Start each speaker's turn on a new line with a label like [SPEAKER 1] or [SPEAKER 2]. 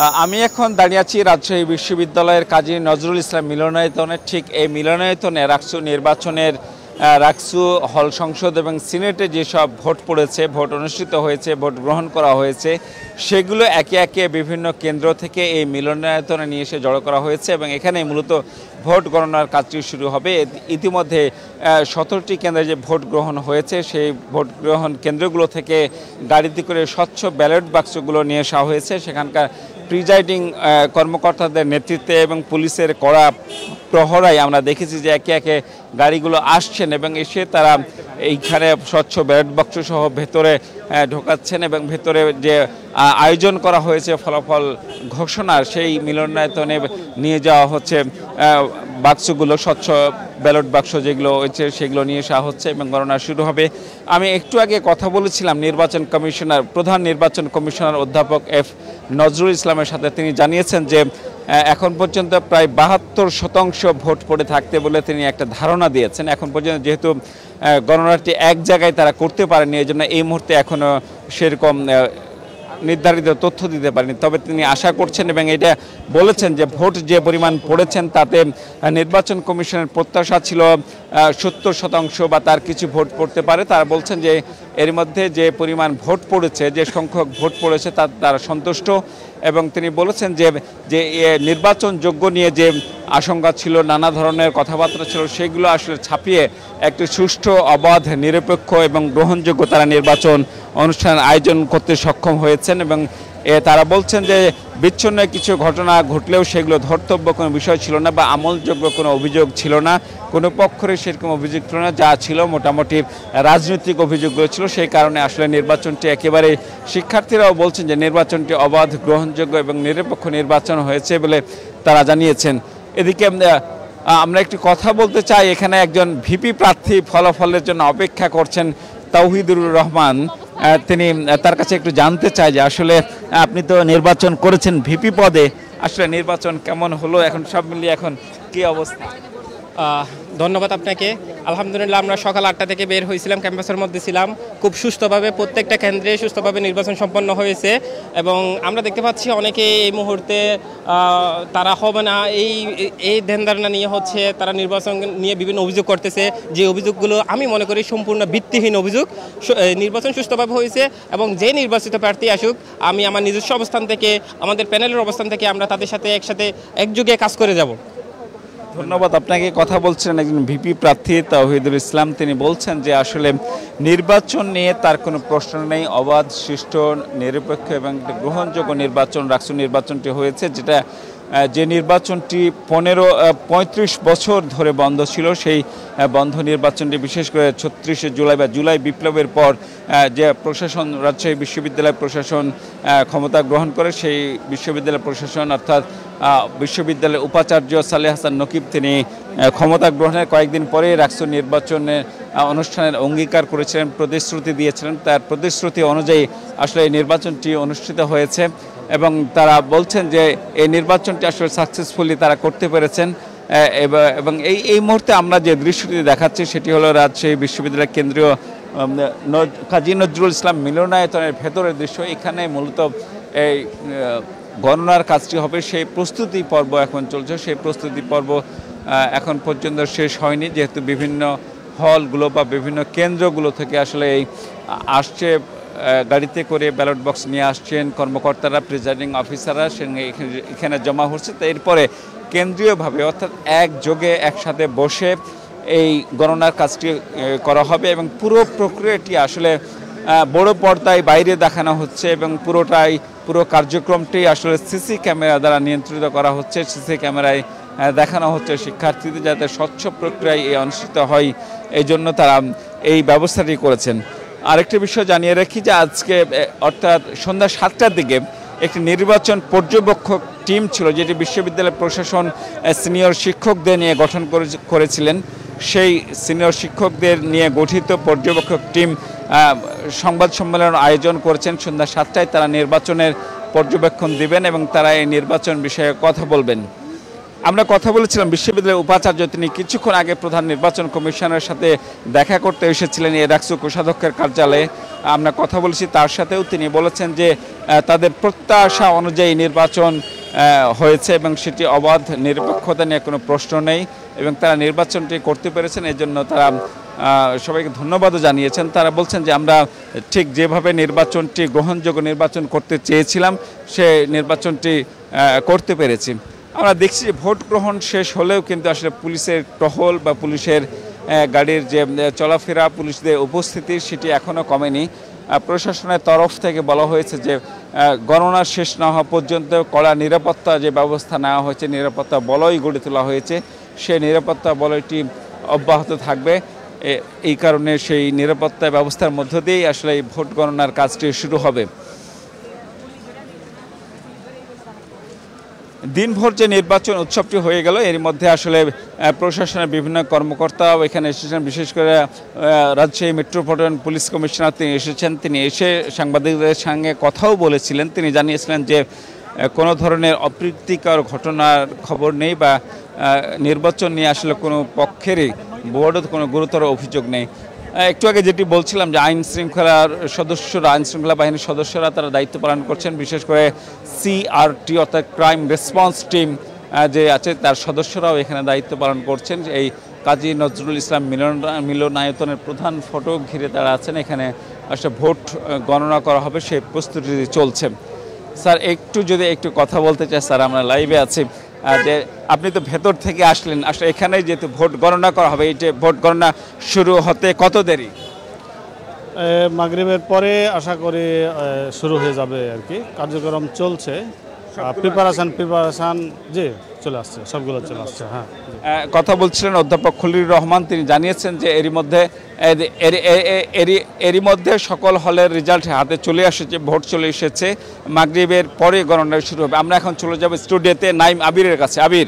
[SPEAKER 1] আমি এখন দাঁড়িয়ে আছি রাজশাহী বিশ্ববিদ্যালয়ের কাজী নজরুল ইসলাম মিলনায়তনে। ঠিক এই মিলনায়তনে রাকসু নির্বাচনের রাকসু হল সংসদ এবং সিনেটে যেসব ভোট পড়েছে, ভোট অনুষ্ঠিত হয়েছে, ভোট গ্রহণ করা হয়েছে, সেগুলো একে একে বিভিন্ন কেন্দ্র থেকে এই মিলনায়তনে নিয়ে এসে জড়ো করা হয়েছে এবং এখানে মূলত ভোট গণনার কাজটি শুরু হবে। ইতিমধ্যে 17টি কেন্দ্রে যে ভোট গ্রহণ হয়েছে সেই ভোট গ্রহণ কেন্দ্রগুলো থেকে গাড়িতে করে স্বচ্ছ ব্যালট বাক্সগুলো নিয়ে আসা হয়েছে। সেখানকার প্রিজাইডিং কর্মকর্তাদের নেতৃত্বে এবং পুলিশের কড়া প্রহরায় আমরা দেখেছি যে একে একে গাড়িগুলো আসছেন এবং এসে তারা এইখানে স্বচ্ছ ব্যালট বাক্স সহ ভেতরে ঢোকাচ্ছেন এবং ভেতরে যে আয়োজন করা হয়েছে ফলাফল ঘোষণার, সেই মিলনায়তনে নিয়ে যাওয়া হচ্ছে বাক্সগুলো, স্বচ্ছ ব্যালট বাক্স যেগুলো হয়েছে সেগুলো নিয়ে আসা হচ্ছে এবং গণনা শুরু হবে। আমি একটু আগে কথা বলেছিলাম নির্বাচন কমিশনার, প্রধান নির্বাচন কমিশনার অধ্যাপক এফ নজরুল ইসলামের সাথে। তিনি জানিয়েছেন যে এখন পর্যন্ত প্রায় 72% ভোট পড়ে থাকতে বলে তিনি একটা ধারণা দিয়েছেন। এখন পর্যন্ত যেহেতু গণনাটি এক জায়গায় তারা করতে পারেনি, এই জন্য এই মুহূর্তে এখনও সেরকম নির্ধারিত তথ্য দিতে পারেনি। তবে তিনি আশা করছেন এবং এটা বলেছেন যে ভোট যে পরিমাণ পড়েছেন তাতে নির্বাচন কমিশনের প্রত্যাশা ছিল 70% বা তার কিছু ভোট পড়তে পারে। তারা বলছেন যে এর মধ্যে যে পরিমাণ ভোট পড়েছে, যে সংখ্যক ভোট পড়েছে তারা সন্তুষ্ট এবং তিনি বলেছেন যে নির্বাচন যোগ্য নিয়ে যে আশঙ্কা ছিল, নানা ধরনের কথাবার্তা ছিল, সেগুলো আসলে ছাপিয়ে একটি সুষ্ঠু, অবাধ, নিরপেক্ষ এবং গ্রহণযোগ্য তারা নির্বাচন অনুষ্ঠান আয়োজন করতে সক্ষম হয়েছেন এবং তারা বলছেন যে বিচ্ছিন্ন কিছু ঘটনা ঘটলেও সেগুলো ধর্তব্য কোনো বিষয় ছিল না বা আমলযোগ্য কোনো অভিযোগ ছিল না, কোনো পক্ষের সেরকম অভিযোগ ছিল না। যা ছিল মোটামুটি রাজনৈতিক অভিযোগগুলো ছিল। সেই কারণে আসলে নির্বাচনটি একেবারে, শিক্ষার্থীরাও বলছেন যে নির্বাচনটি অবাধ, গ্রহণযোগ্য এবং নিরপেক্ষ নির্বাচন হয়েছে বলে তারা জানিয়েছেন। এদিকে আমরা একটি কথা বলতে চাই, এখানে একজন ভিপি প্রার্থী ফলাফলের জন্য অপেক্ষা করছেন, তাওহিদুর রহমান। তিনি তার কাছে একটু জানতে চাই যে আসলে আপনি তো নির্বাচন করেছেন ভিপি পদে, আসলে নির্বাচন কেমন হলো, এখন সব মিলিয়ে এখন কি অবস্থা?
[SPEAKER 2] ধন্যবাদ আপনাকে। আলহামদুলিল্লাহ, আমরা সকাল 8টা থেকে বের হয়েছিলাম, ক্যাম্পাসের মধ্যে ছিলাম। খুব সুস্থভাবে প্রত্যেকটা কেন্দ্রে সুস্থভাবে নির্বাচন সম্পন্ন হয়েছে এবং আমরা দেখতে পাচ্ছি অনেকে এই মুহূর্তে তারা হবে না এই ধ্যানধারণা নিয়ে হচ্ছে তারা নির্বাচন নিয়ে বিভিন্ন অভিযোগ করতেছে, যে অভিযোগগুলো আমি মনে করি সম্পূর্ণ ভিত্তিহীন অভিযোগ। নির্বাচন সুস্থভাবে হয়েছে এবং যে নির্বাচিত প্রার্থী আসুক, আমি আমার নিজস্ব অবস্থান থেকে, আমাদের প্যানেলের অবস্থান থেকে আমরা তাদের সাথে একযোগে কাজ করে যাব।
[SPEAKER 1] ধন্যবাদ আপনাকে। কথা বলছিলেন একজন ভিপি প্রার্থী তাওহিদুল ইসলাম। তিনি বলছেন যে আসলে নির্বাচন নিয়ে তার কোনো প্রশ্ন নেই, অবাধ, সুষ্ঠু, নিরপেক্ষ এবং গ্রহণযোগ্য নির্বাচন রাকসু নির্বাচনটি হয়েছে, যে নির্বাচনটি 35 বছর ধরে বন্ধ ছিল। সেই বন্ধ নির্বাচনটি বিশেষ করে 36শে জুলাই বা জুলাই বিপ্লবের পর যে প্রশাসন, রাজশাহী বিশ্ববিদ্যালয় প্রশাসন ক্ষমতা গ্রহণ করে, সেই বিশ্ববিদ্যালয় প্রশাসন অর্থাৎ বিশ্ববিদ্যালয়ের উপাচার্য সালেহ হাসান নকিব তিনি ক্ষমতা গ্রহণের কয়েকদিন পরে রাকসু নির্বাচনের অনুষ্ঠানের অঙ্গীকার করেছিলেন, প্রতিশ্রুতি দিয়েছিলেন। তার প্রতিশ্রুতি অনুযায়ী আসলে এই নির্বাচনটি অনুষ্ঠিত হয়েছে এবং তারা বলছেন যে এই নির্বাচনটি আসলে সাকসেসফুলি তারা করতে পেরেছেন। এবং এই মুহূর্তে আমরা যে দৃশ্যটি দেখাচ্ছি সেটি হলো রাজশাহী বিশ্ববিদ্যালয়ের কেন্দ্রীয় কাজী নজরুল ইসলাম মিলনায়তনের ভেতরের দৃশ্য। এখানে মূলত এই গণনার কাজটি হবে, সেই প্রস্তুতি পর্ব এখন চলছে। সেই প্রস্তুতি পর্ব এখন পর্যন্ত শেষ হয়নি, যেহেতু বিভিন্ন হলগুলো বা বিভিন্ন কেন্দ্রগুলো থেকে আসলে এই আসছে, গাড়িতে করে ব্যালট বক্স নিয়ে আসছেন কর্মকর্তারা, প্রিজাইডিং অফিসাররা, এখানে জমা হচ্ছে। তো এরপরে কেন্দ্রীয়ভাবে অর্থাৎ একযোগে একসাথে বসে এই গণনার কাজটি করা হবে এবং পুরো প্রক্রিয়াটি আসলে বড় পর্দায় বাইরে দেখানো হচ্ছে এবং পুরো কার্যক্রমটি আসলে সিসি ক্যামেরা দ্বারা নিয়ন্ত্রিত করা হচ্ছে। সিসি ক্যামেরায় দেখানো হচ্ছে শিক্ষার্থীদের, যাতে স্বচ্ছ প্রক্রিয়ায় অনুষ্ঠিত হয়, এই জন্য তারা এই ব্যবস্থাটি করেছেন। আরেকটি বিষয় জানিয়ে রাখি যে আজকে অর্থাৎ সন্ধ্যা 7টার দিকে একটি নির্বাচন পর্যবেক্ষক টিম ছিল, যেটি বিশ্ববিদ্যালয় প্রশাসন সিনিয়র শিক্ষকদের নিয়ে গঠন করেছিলেন। সেই সিনিয়র শিক্ষকদের নিয়ে গঠিত পর্যবেক্ষক টিম সংবাদ সম্মেলন আয়োজন করেছেন। সন্ধ্যা 7টায় তারা নির্বাচনের পর্যবেক্ষণ দিবেন এবং তারা এই নির্বাচন বিষয়ে কথা বলবেন। আমরা কথা বলেছিলাম বিশ্ববিদ্যালয়ের উপাচার্য, তিনি কিছুক্ষণ আগে প্রধান নির্বাচন কমিশনের সাথে দেখা করতে এসেছিলেন এই রাকসু কোষাধ্যক্ষের কার্যালয়ে। আমরা কথা বলেছি তার সাথেও, তিনি বলেছেন যে তাদের প্রত্যাশা অনুযায়ী নির্বাচন হয়েছে এবং সেটি অবাধ, নিরপেক্ষতা নিয়ে কোনো প্রশ্ন নেই এবং তারা নির্বাচনটি করতে পেরেছেন। এই জন্য তারা সবাইকে ধন্যবাদও জানিয়েছেন। তারা বলছেন যে আমরা ঠিক যেভাবে নির্বাচনটি গ্রহণযোগ্য নির্বাচন করতে চেয়েছিলাম সে নির্বাচনটি করতে পেরেছি। আমরা দেখছি যে ভোট গ্রহণ শেষ হলেও কিন্তু আসলে পুলিশের টহল বা পুলিশের গাড়ির যে চলাফেরা, পুলিশদের উপস্থিতি সেটি এখনও কমেনি। প্রশাসনের তরফ থেকে বলা হয়েছে যে গণনা শেষ না হওয়া পর্যন্ত কড়া নিরাপত্তা যে ব্যবস্থা নেওয়া হয়েছে, নিরাপত্তা বলয় গড়ে তোলা হয়েছে, সেই নিরাপত্তা বলয়টি অব্যাহত থাকবে। এই কারণে সেই নিরাপত্তা ব্যবস্থার মধ্য দিয়েই আসলে এই ভোট গণনার কাজটি শুরু হবে। দিনভর যে নির্বাচন উৎসবটি হয়ে গেল, এর মধ্যে আসলে প্রশাসনের বিভিন্ন কর্মকর্তাও এখানে এসেছেন। বিশেষ করে রাজশাহী মেট্রোপলিটন পুলিশ কমিশনার তিনি এসেছেন। তিনি এসে সাংবাদিকদের সঙ্গে কথাও বলেছিলেন। তিনি জানিয়েছিলেন যে কোনো ধরনের অপ্রীতিকর ঘটনার খবর নেই বা নির্বাচন নিয়ে আসলে কোনো পক্ষেরই বোর্ডের কোনো গুরুতর অভিযোগ নেই। একটু আগে যেটি বলছিলাম যে আইন শৃঙ্খলা বাহিনীর সদস্যরা তারা দায়িত্ব পালন করছেন। বিশেষ করে CRT অর্থাৎ ক্রাইম রেসপন্স টিম যে আছে তার সদস্যরাও এখানে দায়িত্ব পালন করছেন। এই কাজী নজরুল ইসলাম মিলনায়তনের প্রধান ফটক ঘিরে তারা আছেন। এখানে আসলে ভোট গণনা করা হবে সেই প্রস্তুতি চলছে। স্যার একটু কথা বলতে চাই স্যার, আমরা লাইভে আছি যে আপনি তো ভেতর থেকে আসলেন, আসলে এখানে যেহেতু ভোট গণনা করা হবে, এই যে ভোট গণনা শুরু হতে কত দেরি?
[SPEAKER 3] মাগরিবের পরে আশা করি শুরু হয়ে যাবে আর কি, কার্যক্রম চলছে, প্রিপারেশন যে চলে আসছে, সবগুলো চলে আসছে। হ্যাঁ,
[SPEAKER 1] কথা বলছিলেন অধ্যাপক খলিলুর রহমান, তিনি জানিয়েছেন যে এরই মধ্যে সকল হলের রেজাল্ট হাতে চলে এসেছে, ভোট চলে এসেছে, মাগরিবের পরে গণনা শুরু হবে। আমরা এখন চলে যাব স্টুডিওতে নাইম আবিরের কাছে। আবির,